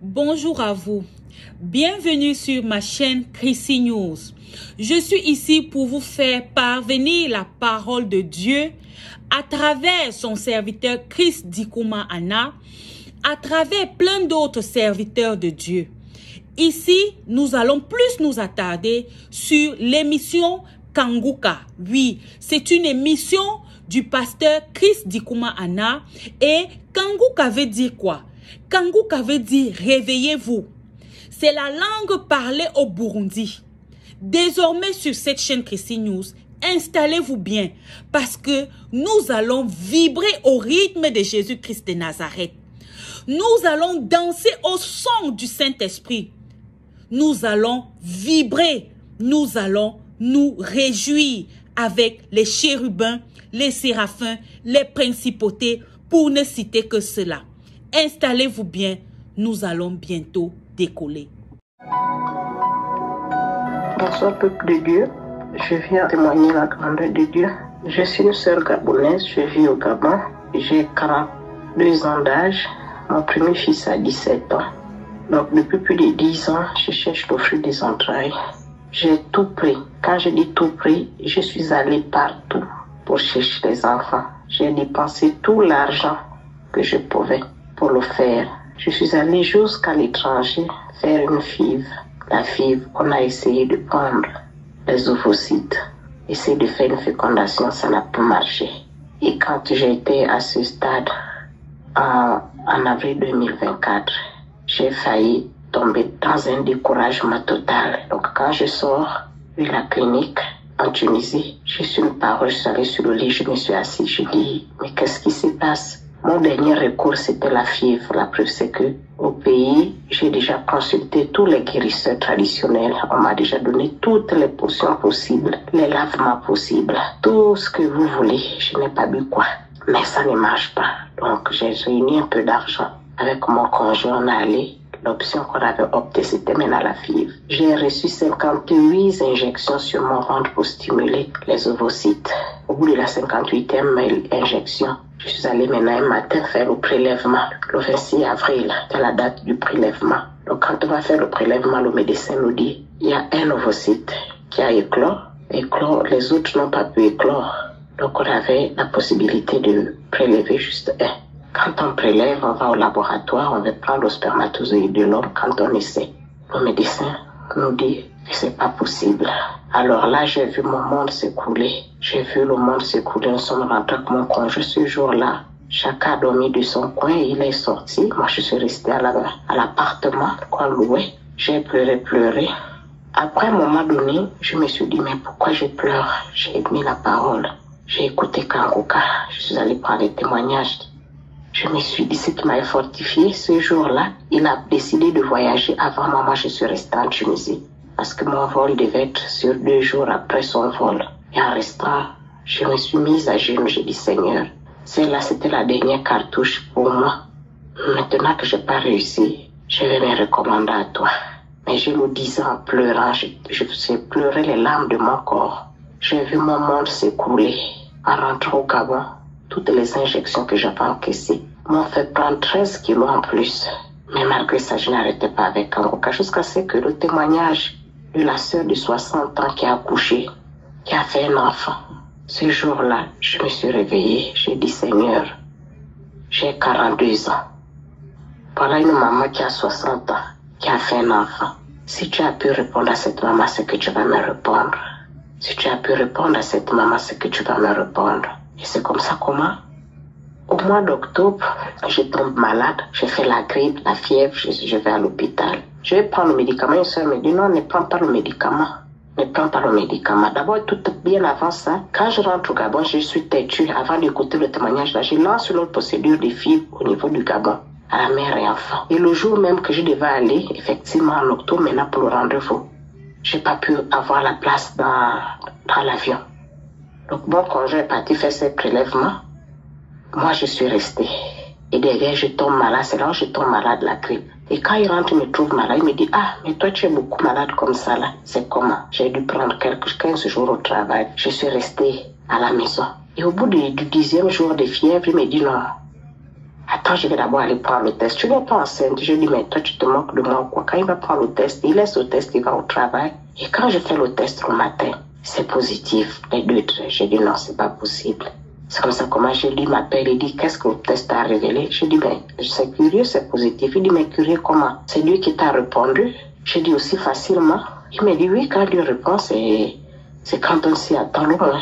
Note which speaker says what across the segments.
Speaker 1: Bonjour à vous. Bienvenue sur ma chaîne Chrissy News. Je suis ici pour vous faire parvenir la parole de Dieu à travers son serviteur Chris Dikouma Anna, à travers plein d'autres serviteurs de Dieu. Ici, nous allons plus nous attarder sur l'émission Kanguka. Oui, c'est une émission du pasteur Chris Dikouma Anna. Et Kanguka veut dire quoi? Kanguka veut dire réveillez-vous. C'est la langue parlée au Burundi. Désormais sur cette chaîne Chrissy News, installez-vous bien parce que nous allons vibrer au rythme de Jésus-Christ de Nazareth. Nous allons danser au son du Saint-Esprit. Nous allons vibrer. Nous allons nous réjouir avec les chérubins, les séraphins, les principautés, pour ne citer que cela. Installez-vous bien, nous allons bientôt décoller.
Speaker 2: Bonsoir peuple de Dieu, je viens témoigner la grandeur de Dieu. Je suis une sœur gabonaise, je vis au Gabon, j'ai 42 ans d'âge, mon premier fils a 17 ans. Donc depuis plus de 10 ans, je cherche le fruit des entrailles. J'ai tout pris. Quand je dis tout pris, je suis allée partout pour chercher les enfants. J'ai dépensé tout l'argent que je pouvais pour le faire. Je suis allée jusqu'à l'étranger faire une FIV. La FIV, on a essayé de prendre les ovocytes, essayer de faire une fécondation, ça n'a pas marché. Et quand j'étais à ce stade, en avril 2024, j'ai failli tomber dans un découragement total. Donc quand je sors de la clinique en Tunisie, je suis une parole, je suis allée sur le lit, je me suis assise, je dis, mais qu'est-ce qui se passe? Mon dernier recours, c'était la fièvre. La preuve, c'est que au pays, j'ai déjà consulté tous les guérisseurs traditionnels. On m'a déjà donné toutes les potions possibles, les lavements possibles, tout ce que vous voulez. Je n'ai pas bu quoi. Mais ça ne marche pas. Donc, j'ai réuni un peu d'argent. Avec mon conjoint, on est allé. L'option qu'on avait optée, c'était maintenant la fièvre. J'ai reçu 58 injections sur mon ventre pour stimuler les ovocytes. Au bout de la 58e injection, je suis allée maintenant un matin faire le prélèvement. Le 26 avril, c'est la date du prélèvement. Donc quand on va faire le prélèvement, le médecin nous dit, il y a un ovocyte qui a éclos. Les autres n'ont pas pu éclore. Donc on avait la possibilité de prélever juste un. Quand on prélève, on va au laboratoire, on va prendre le spermatozoïde de l'homme. Quand on essaie, le médecin nous dit que c'est pas possible. Alors là, j'ai vu mon monde s'écouler. J'ai vu le monde s'écouler. Nous sommes rentrés avec mon conjoint ce jour-là. Chacun a dormi de son coin. Il est sorti. Moi, je suis restée à l'appartement qu'on louait. J'ai pleuré. Après, à un moment donné, je me suis dit, mais pourquoi je pleure? J'ai mis la parole. J'ai écouté Kanguka. Je suis allée prendre les témoignages. Je me suis dit, ce qui m'avait fortifié ce jour-là, il a décidé de voyager avant moi. Je suis restée en Tunisie. Parce que mon vol devait être sur 2 jours après son vol. Et en restant, je me suis mise à genoux. J'ai dit, Seigneur, celle-là, c'était la dernière cartouche pour moi. Maintenant que je n'ai pas réussi, je vais me recommander à toi. Mais je le disais en pleurant, je pleurais les larmes de mon corps. J'ai vu mon monde s'écrouler. En rentrant au Gabon, toutes les injections que j'avais encaissées m'ont fait prendre 13 kilos en plus. Mais malgré ça, je n'arrêtais pas avec Kanguka jusqu'à ce que le témoignage de la sœur de 60 ans qui a accouché, qui a fait un enfant. Ce jour-là, je me suis réveillée. J'ai dit, Seigneur, j'ai 42 ans. Voilà une maman qui a 60 ans, qui a fait un enfant. Si tu as pu répondre à cette maman, c'est que tu vas me répondre. Si tu as pu répondre à cette maman, c'est que tu vas me répondre. Et c'est comme ça comment? Au mois d'octobre, je tombe malade, je fais la grippe, la fièvre, je vais à l'hôpital. Je vais prendre le médicament, une soeur me dit non, ne prends pas le médicament. Ne prends pas le médicament. D'abord, tout bien avant ça, quand je rentre au Gabon, je suis têtue. Avant d'écouter le témoignage là, je lance une autre procédure de FIV au niveau du Gabon, à la mère et enfant. Et le jour même que je devais aller, effectivement en octobre, maintenant pour le rendez-vous, j'ai pas pu avoir la place dans l'avion. Donc mon conjoint est parti faire ses prélèvements. Moi, je suis restée. Et derrière, je tombe malade. C'est là où je tombe malade de la grippe. Et quand il rentre, il me trouve malade. Il me dit, ah, mais toi, tu es beaucoup malade comme ça, là. C'est comment? J'ai dû prendre 15 jours au travail. Je suis restée à la maison. Et au bout du 10e jour de fièvre, il me dit, non, Attends, je vais d'abord aller prendre le test. Tu n'es pas enceinte. Je dis, mais toi, tu te moques de moi ou quoi? Quand il va prendre le test, il laisse le test, il va au travail. Et quand je fais le test le matin, c'est positif. Les 2 traits. Je dis, non, c'est pas possible. C'est comme ça, comment je lui m'appelle, il dit, qu'est-ce que le test a révélé? Je dis, mais c'est curieux, c'est positif. Il dit, mais curieux comment? C'est Dieu qui t'a répondu? Je dis, aussi facilement. Il me dit, oui, quand Dieu répond, c'est quand on s'y attend le moins.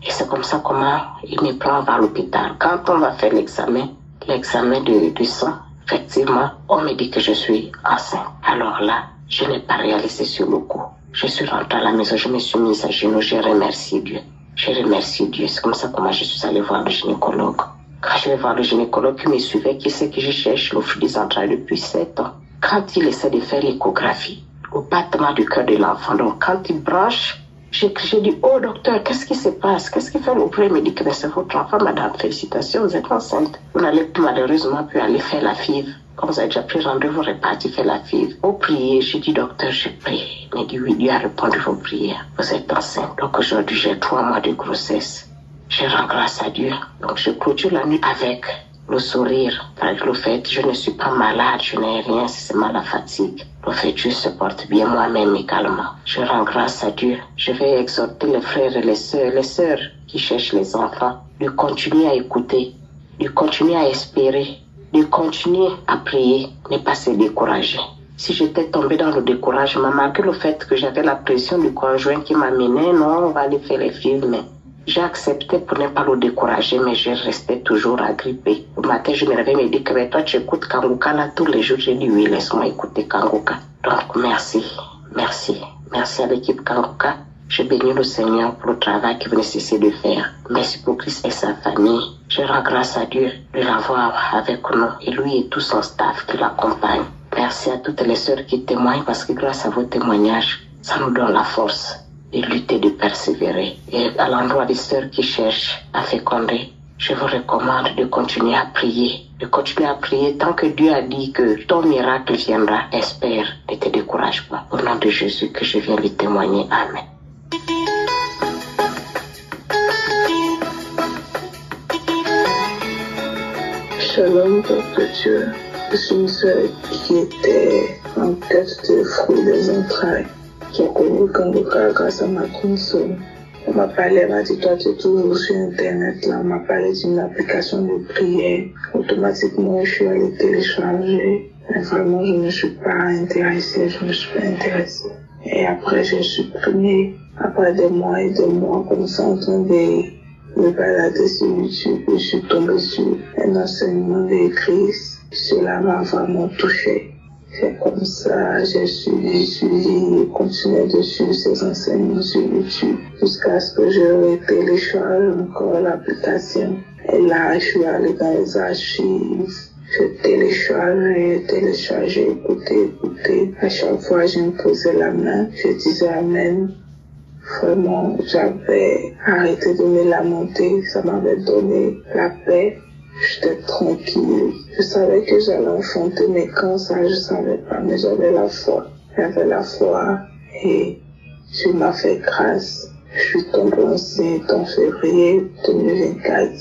Speaker 2: Et c'est comme ça comment il me prend vers l'hôpital. Quand on va faire l'examen du sang, effectivement, on me dit que je suis enceinte. Alors là, je n'ai pas réalisé sur le coup. Je suis rentrée à la maison, je me suis mise à genoux, j'ai remercié Dieu. J'ai remercié Dieu. C'est comme ça comment je suis allée voir le gynécologue. Quand je vais voir le gynécologue qui me suivait, qui sait que je cherche le fruit des entrailles depuis 7 ans, quand il essaie de faire l'échographie, au battement du cœur de l'enfant, donc quand il branche, j'ai dit, oh docteur, qu'est-ce qui se passe? Qu'est-ce qu'il fait? Le premier me dit que c'est votre enfant, madame, félicitations, vous êtes enceinte. Vous n'allez malheureusement plus aller faire la FIV. Comme vous avez déjà pris rendez-vous, reparti faire la FIV. Vous priez, j'ai dit, docteur, je prie. Il m'a dit, oui, Dieu a répondu vos prières. Vous êtes enceinte. Donc aujourd'hui, j'ai 3 mois de grossesse. Je rends grâce à Dieu. Donc je clôture la nuit avec le sourire. Avec le fait, je ne suis pas malade, je n'ai rien, c'est seulement la fatigue. Le fait, Dieu se porte bien moi-même également. Je rends grâce à Dieu. Je vais exhorter les frères et les sœurs qui cherchent les enfants, de continuer à écouter, de continuer à espérer, de continuer à prier, ne pas se décourager. Si j'étais tombée dans le découragement, malgré le fait que j'avais la pression du conjoint qui m'amenait, non, on va aller faire les films, mais j'ai accepté pour ne pas le décourager, mais je restais toujours agrippée. Le matin, je me réveille et me dis que toi, tu écoutes Kanguka là tous les jours. J'ai dit oui, laisse-moi écouter Kanguka. Donc, merci à l'équipe Kanguka. Je bénis le Seigneur pour le travail qu'il venait cesser de faire. Merci pour Christ et sa famille. Je rends grâce à Dieu de l'avoir avec nous et lui et tout son staff qui l'accompagne. Merci à toutes les sœurs qui témoignent parce que grâce à vos témoignages, ça nous donne la force de lutter, de persévérer. Et à l'endroit des sœurs qui cherchent à féconder, je vous recommande de continuer à prier. De continuer à prier tant que Dieu a dit que ton miracle viendra. Espère, ne te décourage pas. Au nom de Jésus que je viens lui témoigner. Amen.
Speaker 3: Shalom, peuple de Dieu. Je suis une sœur qui était en test de fruits des entrailles, qui a connu Kanguka grâce à ma console. On m'a parlé, elle m'a dit, toi tu es toujours sur Internet, là, on m'a parlé d'une application de prière. Automatiquement, je suis allée télécharger. Mais vraiment, je ne suis pas intéressée. Et après, j'ai supprimé, après des mois et des mois, comme ça, en train de me balader sur YouTube, je suis tombée sur un enseignement de Christ. Cela m'a vraiment touchée. C'est comme ça, j'ai suivi, continué de suivre ces enseignements sur YouTube jusqu'à ce que je télécharge encore l'application. Et là, je suis allée dans les archives. Je téléchargeais, écoutais. À chaque fois, je me posais la main, je disais Amen. Vraiment, j'avais arrêté de me lamenter. Ça m'avait donné la paix. J'étais tranquille. Je savais que j'allais enfanter, mais quand ça, je savais pas. Mais j'avais la foi. Et Dieu m'a fait grâce. Je suis tombée enceinte en février 2024.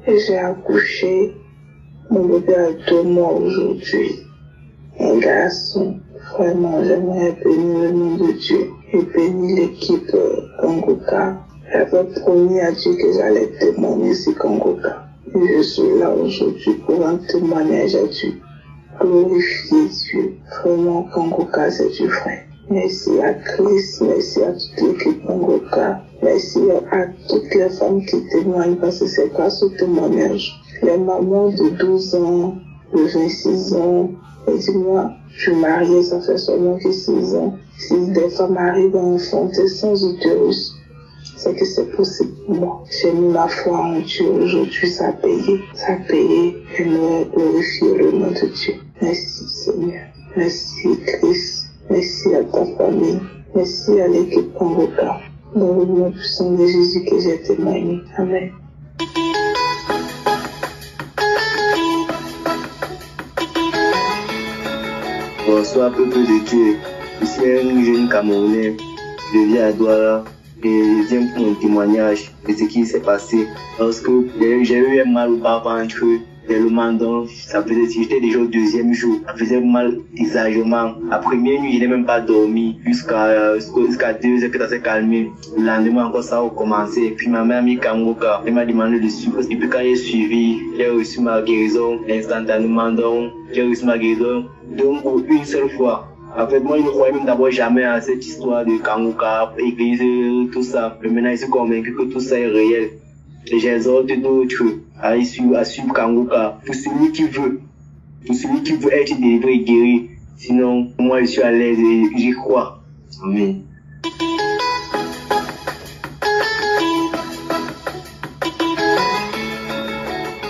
Speaker 3: Et j'ai accouché. Mon bébé a 2 mois aujourd'hui. Un garçon. Vraiment, j'aimerais bénir le nom de Dieu et bénir l'équipe Kanguka. J'avais promis à Dieu que j'allais témoigner sur Kanguka. Et je suis là aujourd'hui pour un témoignage à Dieu. Glorifier Dieu. Vraiment, Kanguka, c'est du vrai. Merci à Christ, merci à toute l'équipe Kanguka. Merci à toutes les femmes qui témoignent parce que c'est grâce au témoignage. Les mamans de 12 ans, de 26 ans, et dis-moi, je suis mariée, ça fait seulement que 6 ans. Si des femmes arrivent à enfanter sans utérus, c'est que c'est possible pour moi. J'ai mis ma foi en Dieu aujourd'hui, ça a payé, et me glorifier le nom de Dieu. Merci Seigneur, merci Christ, merci à ta famille, merci à l'équipe Kanguka. Dans le nom puissant de Jésus que j'ai témoigné. Amen.
Speaker 4: Bonsoir peuple de Dieu, je suis un jeune Camerounais, je viens à Douala et je viens pour un témoignage de ce qui s'est passé lorsque j'ai eu un mal au bas ventre le mandon, ça faisait, si j'étais déjà au deuxième jour, ça faisait mal exagérément. La première nuit, je n'ai même pas dormi jusqu'à 2 heures que ça s'est calmé. Le lendemain encore, ça a recommencé. Et puis ma mère a mis Kangoka, elle m'a demandé de suivre. Et puis quand j'ai suivi, j'ai reçu ma guérison instantanément. Donc, j'ai reçu ma guérison donc une seule fois. En fait, moi, je ne croyais même d'abord jamais à cette histoire de Kangoka, église, tout ça. Mais maintenant, je suis convaincu que tout ça est réel. Et j'exhorte d'autres à suivre Kangoka pour celui qui veut être délivré et guéri. Sinon, moi, je suis à l'aise et j'y crois. Amen.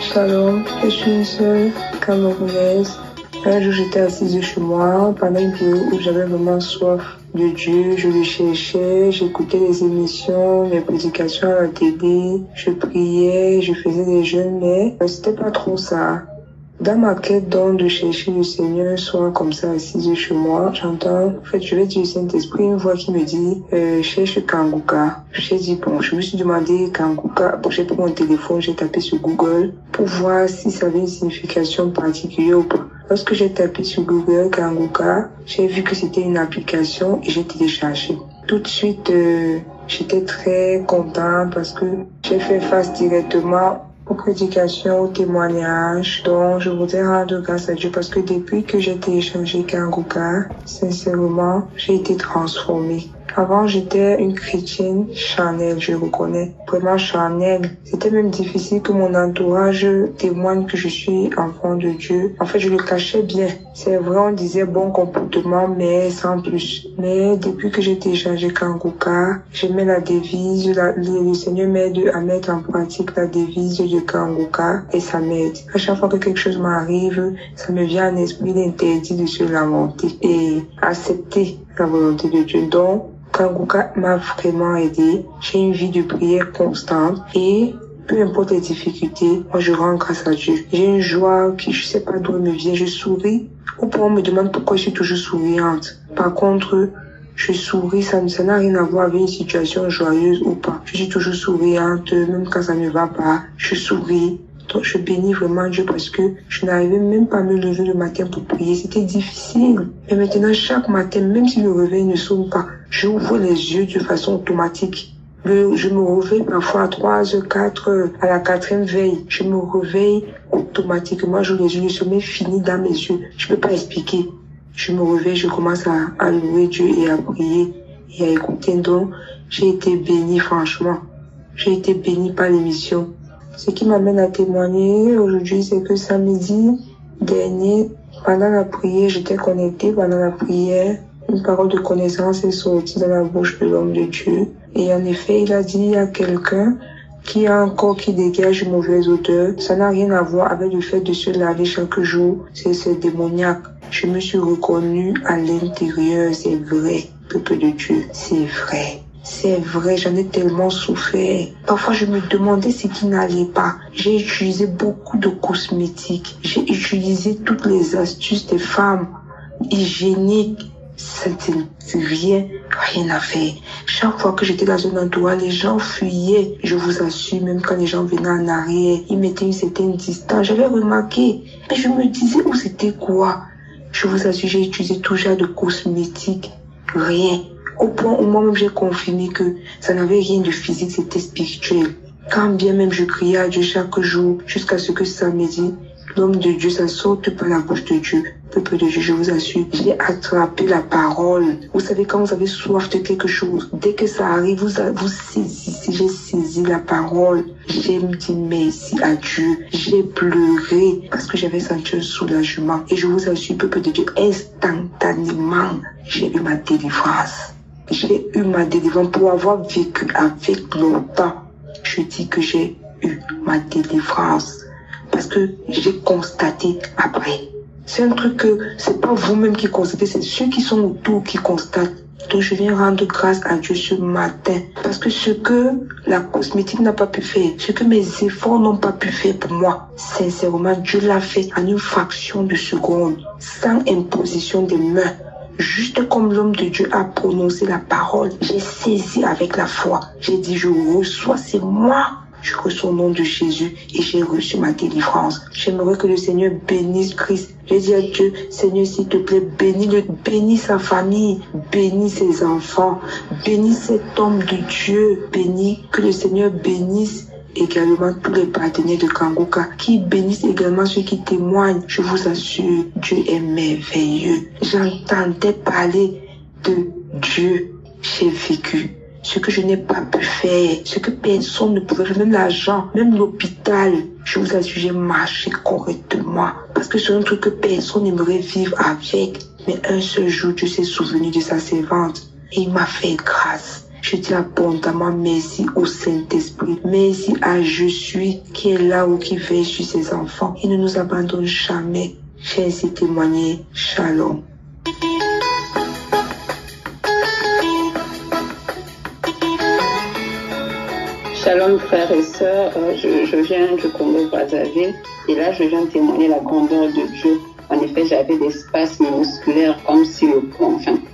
Speaker 3: Shalom, je suis une sœur camerounaise. Un jour, j'étais assise chez moi pendant une période où j'avais vraiment soif de Dieu. Je le cherchais, j'écoutais les émissions, les prédications à la télé, je priais, je faisais des jeûnes, mais c'était pas trop ça. Dans ma quête donc de chercher le Seigneur, soit comme ça assise chez moi, j'entends, en fait, je vais dire au Saint-Esprit, une voix qui me dit, cherche Kangoka. J'ai dit, bon, je me suis demandé Kangoka, bon, j'ai pris mon téléphone, j'ai tapé sur Google pour voir si ça avait une signification particulière ou pas. Lorsque j'ai tapé sur Google Kangoka, j'ai vu que c'était une application et j'ai téléchargé. Tout de suite, j'étais très content parce que j'ai fait face directement aux prédications, aux témoignages. Donc, je voudrais rendre grâce à Dieu parce que depuis que j'ai téléchargé Kangoka, sincèrement, j'ai été transformée. Avant, j'étais une chrétienne charnelle, je reconnais. Vraiment charnelle. C'était même difficile que mon entourage témoigne que je suis enfant de Dieu. En fait, je le cachais bien. C'est vrai, on disait bon comportement, mais sans plus. Mais depuis que j'ai téléchargé Kangoka, j'aimais la devise, le Seigneur m'aide à mettre en pratique la devise de Kangoka et ça m'aide. À chaque fois que quelque chose m'arrive, ça me vient en esprit l'interdit de se lamenter et accepter la volonté de Dieu. Donc, Kangoka m'a vraiment aidé. J'ai une vie de prière constante et peu importe les difficultés, moi je rends grâce à Dieu. J'ai une joie qui je sais pas d'où elle me vient. Je souris. Au point on me demande pourquoi je suis toujours souriante. Par contre, je souris, ça n'a rien à voir avec une situation joyeuse ou pas. Je suis toujours souriante, même quand ça ne va pas. Je souris. Donc, je bénis vraiment Dieu parce que je n'arrivais même pas à me lever le matin pour prier. C'était difficile. Et maintenant, chaque matin, même si le réveil ne sonne pas, j'ouvre les yeux de façon automatique. Je me réveille parfois à 3h, 4h, à la 4e veille. Je me réveille automatiquement. J'ouvre les yeux, le sommeil finit dans mes yeux. Je peux pas expliquer. Je me réveille, je commence à louer Dieu et à prier et à écouter. Donc, j'ai été bénie, franchement. J'ai été bénie par l'émission. Ce qui m'amène à témoigner aujourd'hui, c'est que samedi dernier, pendant la prière, j'étais connectée pendant la prière. Une parole de connaissance est sortie dans la bouche de l'homme de Dieu. Et en effet, il a dit à quelqu'un qui a un corps qui dégage une mauvaise odeur. Ça n'a rien à voir avec le fait de se laver chaque jour. C'est démoniaque. Je me suis reconnue à l'intérieur. C'est vrai, peuple de Dieu. C'est vrai. C'est vrai, j'en ai tellement souffert. Parfois, je me demandais ce qui n'allait pas. J'ai utilisé beaucoup de cosmétiques. J'ai utilisé toutes les astuces des femmes hygiéniques. C'était rien à faire. Chaque fois que j'étais dans un endroit, les gens fuyaient. Je vous assure, même quand les gens venaient en arrière, ils mettaient une certaine distance. J'avais remarqué. Mais je me disais où c'était quoi. Je vous assure, j'ai utilisé tout genre de cosmétiques. Rien. Au point où moi-même j'ai confirmé que ça n'avait rien de physique, c'était spirituel. Quand bien même je criais à Dieu chaque jour, jusqu'à ce que samedi, l'homme de Dieu, ça sorte par la bouche de Dieu. Peuple de Dieu, je vous assure, j'ai attrapé la parole. Vous savez, quand vous avez soif de quelque chose, dès que ça arrive, vous saisissez, j'ai saisi la parole. J'ai dit merci à Dieu. J'ai pleuré parce que j'avais senti un soulagement. Et je vous assure, peuple de Dieu, instantanément, j'ai eu ma délivrance. J'ai eu ma délivrance pour avoir vécu avec longtemps. Je dis que j'ai eu ma délivrance. Parce que j'ai constaté après. C'est un truc que c'est pas vous-même qui constatez, c'est ceux qui sont autour qui constatent. Donc je viens rendre grâce à Dieu ce matin. Parce que ce que la cosmétique n'a pas pu faire, ce que mes efforts n'ont pas pu faire pour moi, sincèrement, Dieu l'a fait en une fraction de seconde, sans imposition des mains. Juste comme l'homme de Dieu a prononcé la parole, j'ai saisi avec la foi. J'ai dit, je reçois, c'est moi. Je reçois au nom de Jésus et j'ai reçu ma délivrance. J'aimerais que le Seigneur bénisse Christ. J'ai dit à Dieu, Seigneur, s'il te plaît, bénis sa famille, bénis ses enfants, bénis cet homme de Dieu, que le Seigneur bénisse également tous les partenaires de Kangoka, qui bénissent également ceux qui témoignent. Je vous assure, Dieu est merveilleux. J'entendais parler de Dieu, j'ai vécu. Ce que je n'ai pas pu faire, ce que personne ne pouvait faire, même l'argent, même l'hôpital, je vous assure, j'ai marché correctement. Parce que c'est un truc que personne n'aimerait vivre avec. Mais un seul jour, Dieu s'est souvenu de sa servante et il m'a fait grâce. Je dis abondamment merci au Saint-Esprit. Merci à Je suis qui est là ou qui veille sur ses enfants. Il ne nous abandonne jamais. J'ai ainsi témoigné. Shalom.
Speaker 5: Shalom frères et sœurs, je viens du Congo-Brazzaville et là je viens témoigner la grandeur de Dieu. En effet, j'avais des spasmes musculaires comme si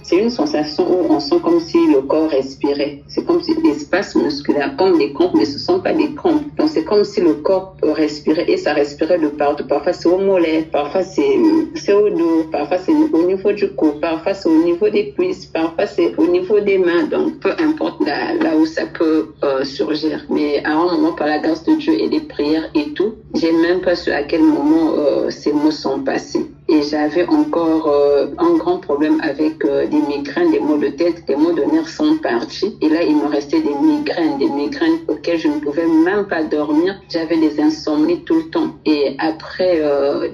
Speaker 5: c'est une sensation où on sent comme si le corps respirait. C'est comme si des spasmes musculaires, comme des crampes, mais ce ne sont pas des crampes. Donc c'est comme si le corps respirait et ça respirait de partout. Parfois c'est au mollet, parfois c'est au dos, parfois c'est au niveau du cou, parfois c'est au niveau des cuisses, parfois c'est au niveau des mains. Donc peu importe là où ça peut surgir. Mais à un moment, par la grâce de Dieu et des prières et tout, j'ai même pas su à quel moment ces mots sont passés. Et j'avais encore un grand problème avec des migraines, des maux de tête, des maux de nerfs sont partis. Et là, il me restait des migraines auxquelles je ne pouvais même pas dormir. J'avais des insomnies tout le temps. Et après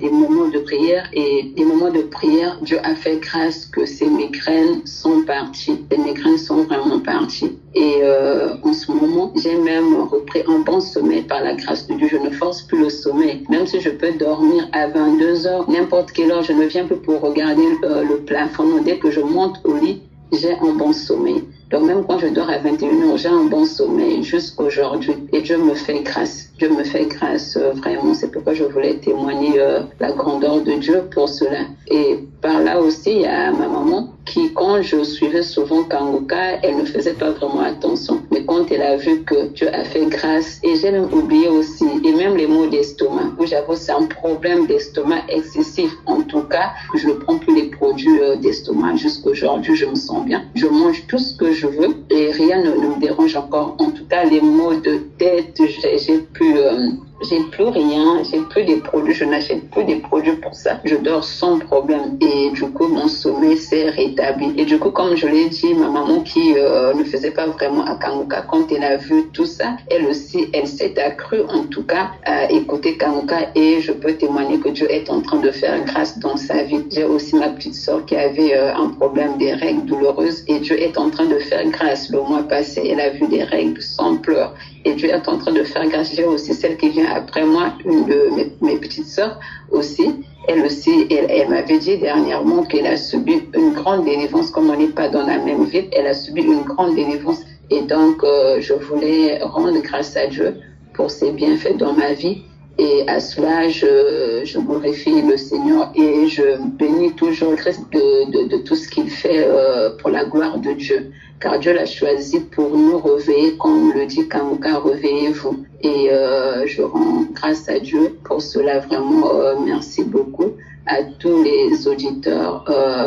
Speaker 5: des moments de prière, Dieu a fait grâce que ces migraines sont parties. Les migraines sont vraiment parties. Et en ce moment, j'ai même repris un bon sommeil par la grâce de Dieu. Je ne force plus le sommeil. Même si je peux dormir à 22 heures, n'importe quelle heure, je ne viens plus pour regarder le plafond. Dès que je monte au lit, j'ai un bon sommeil. Donc même quand je dors à 21 heures, j'ai un bon sommeil jusqu'aujourd'hui. Et Dieu me fait grâce. Dieu me fait grâce vraiment. C'est pourquoi je voulais témoigner la grandeur de Dieu pour cela. Et par là aussi, il y a ma maman qui, quand je suivais souvent Kangoka, elle ne faisait pas vraiment attention. Mais quand elle a vu que Dieu a fait grâce, et j'ai même oublié aussi, et même les maux d'estomac, où j'avoue c'est un problème d'estomac excessif. En tout cas, je ne prends plus les produits d'estomac. Jusqu'aujourd'hui, je me sens bien. Je mange tout ce que je veux et rien ne me dérange encore. En tout cas, les maux de tête, j'ai plus rien, j'ai plus des produits, je n'achète plus des produits pour ça. Je dors sans problème et du coup mon sommeil s'est rétabli. Et du coup, comme je l'ai dit, ma maman qui ne faisait pas vraiment à Kangoka, quand elle a vu tout ça, elle aussi, elle s'est accrue en tout cas à écouter Kangoka et je peux témoigner que Dieu est en train de faire grâce dans sa vie. J'ai aussi ma petite sœur qui avait un problème des règles douloureuses et Dieu est en train de faire grâce. Le mois passé, elle a vu des règles sans pleurs. Et Dieu est en train de faire grâce. J'ai aussi celle qui vient après moi, une de mes petites sœurs aussi. Elle aussi, elle m'avait dit dernièrement qu'elle a subi une grande délivrance. Comme on n'est pas dans la même ville, elle a subi une grande délivrance. Et donc, je voulais rendre grâce à Dieu pour ses bienfaits dans ma vie. Et à cela, je glorifie le Seigneur et je bénis toujours Christ de tout ce qu'il fait pour la gloire de Dieu. Car Dieu l'a choisi pour nous réveiller, comme le dit Kangoka, réveillez-vous. Et je rends grâce à Dieu pour cela, vraiment, merci beaucoup. À tous les auditeurs,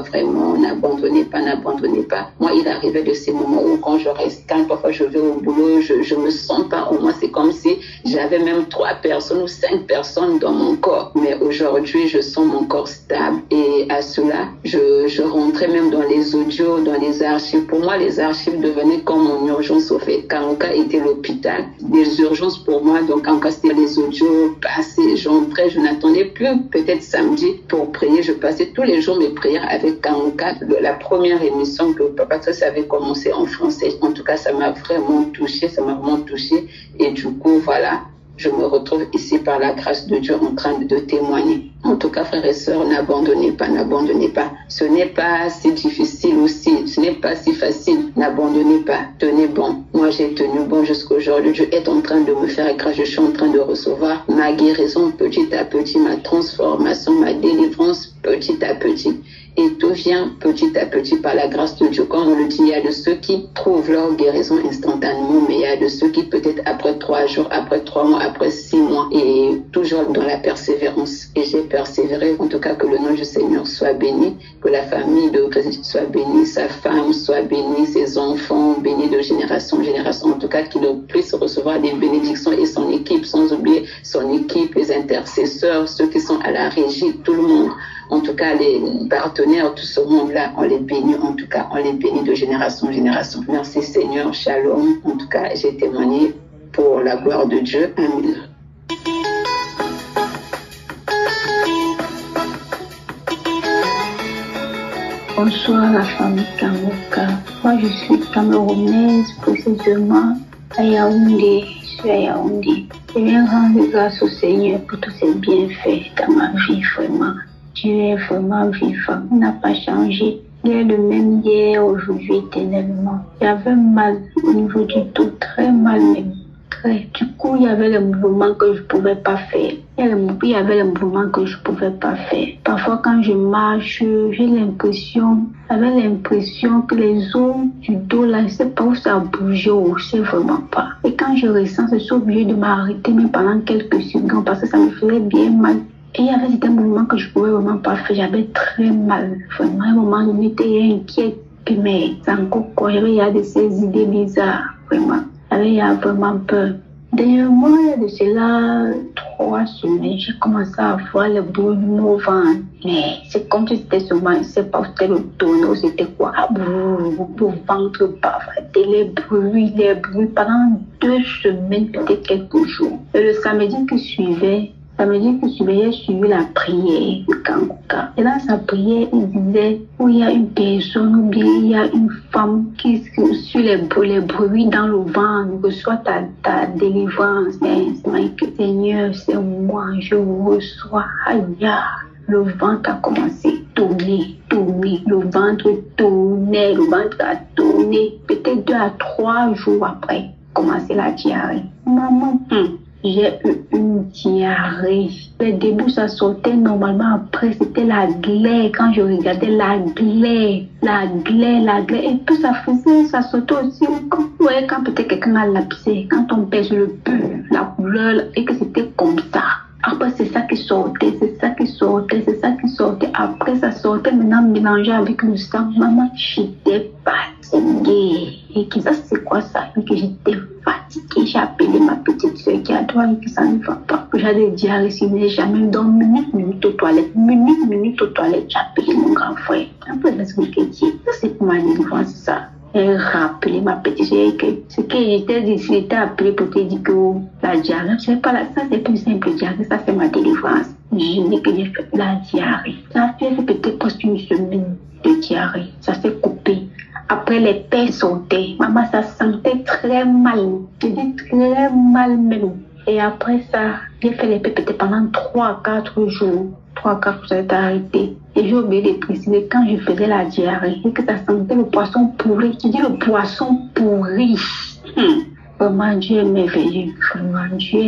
Speaker 5: vraiment, n'abandonnez pas. Moi, il arrivait de ces moments où quand je reste calme, parfois je vais au boulot, je me sens pas, au moins c'est comme si j'avais même 3 personnes ou 5 personnes dans mon corps. Mais aujourd'hui, je sens mon corps stable et à cela, je rentrais même dans les audios, dans les archives. Pour moi, les archives devenaient comme mon urgence au fait. Kangoka était l'hôpital, des urgences pour moi. Donc, Kangoka, c'était les audios passés, j'entrais, je n'attendais plus, peut-être samedi, pour prier. Je passais tous les jours mes prières avec Kangoka. La première émission que Papa Trace avait commencé en français. En tout cas, ça m'a vraiment touchée. Et du coup, voilà, je me retrouve ici par la grâce de Dieu en train de témoigner. En tout cas, frères et sœurs, n'abandonnez pas, n'abandonnez pas. Ce n'est pas si difficile aussi, ce n'est pas si facile. N'abandonnez pas, tenez bon. Moi, j'ai tenu bon jusqu'aujourd'hui. Dieu est en train de me faire grâce. Je suis en train de recevoir ma guérison petit à petit, ma transformation, ma délivrance petit à petit. Et tout vient petit à petit par la grâce de Dieu. Quand on le dit, il y a de ceux qui trouvent leur guérison instantanément, mais il y a de ceux qui peut-être après 3 jours, après 3 mois, après 6 mois, et toujours dans la persévérance. Et j'ai persévéré, en tout cas que le nom du Seigneur soit béni, que la famille de Christ soit bénie, sa femme soit bénie, ses enfants bénis de génération en génération, en tout cas qu'il puisse recevoir des bénédictions et son équipe, sans oublier son équipe, les intercesseurs, ceux qui sont à la régie, tout le monde. En tout cas, les partenaires, tout ce monde-là, on les bénit, en tout cas, on les bénit de génération en génération. Merci Seigneur, shalom. En tout cas, j'ai témoigné pour la gloire de Dieu. Amen.
Speaker 6: Bonsoir la famille Kamouka. Moi, je suis camerounaise, précisément à Yaoundé. Je suis à Yaoundé. Je viens rendre grâce au Seigneur pour tous ses bienfaits dans ma vie, vraiment. Dieu est vraiment vivant, il n'a pas changé. Il est le même hier, aujourd'hui, éternellement. J'avais mal au niveau du dos, très mal même. Très. Du coup, il y avait les mouvements que je ne pouvais pas faire. Il y avait les mouvements que je ne pouvais pas faire. Parfois, quand je marche, j'avais l'impression que les os du dos, là, je ne sais pas où ça bougeait ou je ne sais vraiment pas. Et quand je ressens, je suis obligée de m'arrêter même pendant quelques secondes parce que ça me faisait bien mal. Et il y avait certains mouvements que je ne pouvais vraiment pas faire. J'avais très mal. Vraiment, à un moment donné, j'étais inquiète. Mais c'est encore quoi. Il y a de ces idées bizarres. Vraiment. Il y a vraiment peur. Dernièrement, il y a de cela 3 semaines, j'ai commencé à avoir le brûlement au ventre. Mais c'est comme si c'était seulement, je ne sais pas, c'était le tonneau, c'était quoi. Le ventre bas, les bruits. Pendant 2 semaines, peut-être quelques jours. Et le samedi qui suivait, j'ai suivi la prière de Kanguka. Et dans sa prière, il disait où il y a une personne ou bien il y a une femme qui sur les bruits dans le ventre, reçoit ta délivrance. Seigneur, c'est moi, je reçois. Aïe, le ventre a commencé à tourner. Le ventre a tourné. Peut-être 2 à 3 jours après, commencer la diarrhée. Maman, j'ai eu une diarrhée. Le début, ça sortait normalement. Après, c'était la glaire. Quand je regardais la glaire. Et puis, ça sortait aussi. Quand peut-être quelqu'un a lapsé. Quand on pèse le peu, la couleur, et que c'était comme ça. Après, c'est ça qui sortait. Après, ça sortait maintenant mélangé avec le sang. Maman, j'étais fatiguée. Et que ça, c'est quoi ça? Et que j'étais fatiguée. J'ai appelé ma petite soeur qui a droit et que ça ne va pas. J'ai des diarrhées, si je n'ai jamais dormi minute aux toilettes. J'ai appelé mon grand frère. Après, je me suis dit, c'est pour ma délivrance, ça. J'ai rappelé ma petite soeur que ce que j'étais dit, j'étais appelé pour te dire que la diarrhée, je sais pas, ça c'est plus simple diarrhée, ça c'est ma délivrance. Je n'ai que j'ai fait la diarrhée. Ça a fait peut-être presque une semaine de diarrhée. Ça s'est coupé. Après, les pères sautaient. Maman, ça sentait très mal. Je dis très mal même. Et après ça, j'ai fait les pères peut-être pendant 3-4 jours. 3-4 jours, ça s'est arrêté. Et j'ai oublié de préciser quand je faisais la diarrhée et que ça sentait le poisson pourri. Je dis le poisson pourri. Vraiment, Dieu est merveilleux. Oh, Dieu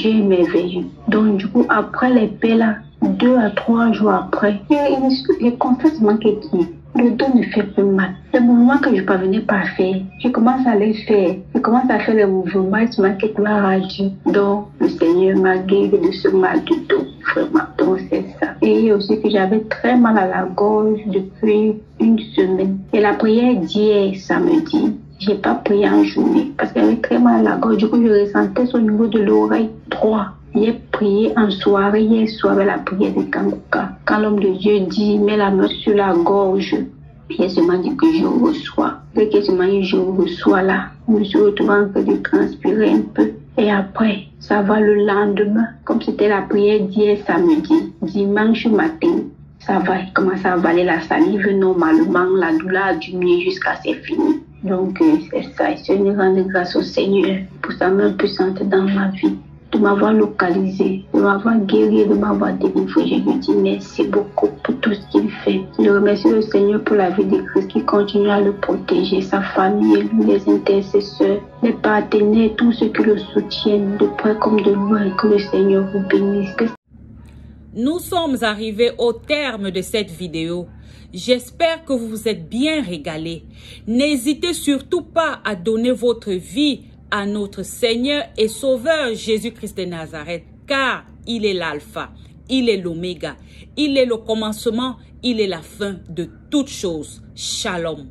Speaker 6: est merveilleux. Donc, du coup, après les pères là, 2 à 3 jours après, je confesse manquer qui. Le dos ne fait plus mal. Les mouvements que je ne parvenais pas à faire, je commence à les faire. Je commence à faire les mouvements et je manque gloire à Dieu. Donc, le Seigneur m'a guéri de ce mal du dos. Vraiment, donc c'est ça. Et aussi que j'avais très mal à la gorge depuis 1 semaine. Et la prière d'hier, samedi, j'ai pas prié en journée parce que j'avais très mal à la gorge. Du coup, je ressentais au niveau de l'oreille droite. J'ai prié en soirée, hier soir, avec la prière de Kanguka. Quand l'homme de Dieu dit, mets la main sur la gorge, j'ai seulement dit que je reçois. Dès que je reçois là, je me suis retrouvée en train de transpirer un peu. Et après, ça va le lendemain, comme c'était la prière d'hier samedi, dimanche matin. Ça va, il commence à avaler la salive normalement, la douleur a diminué jusqu'à c'est fini. Donc, c'est ça. Je rends grâce au Seigneur pour sa main puissante dans ma vie. de m'avoir localisé, de m'avoir guéri, de m'avoir délivré. Je lui dis merci beaucoup pour tout ce qu'il fait. Je remercie le Seigneur pour la vie de Christ qui continue à le protéger, sa famille, lui, les intercesseurs, les partenaires, tous ceux qui le soutiennent, de près comme de loin. Que le Seigneur vous bénisse.
Speaker 1: Nous sommes arrivés au terme de cette vidéo. J'espère que vous vous êtes bien régalés. N'hésitez surtout pas à donner votre vie à notre Seigneur et Sauveur Jésus-Christ de Nazareth, car il est l'alpha, il est l'oméga, il est le commencement, il est la fin de toutes choses. Shalom.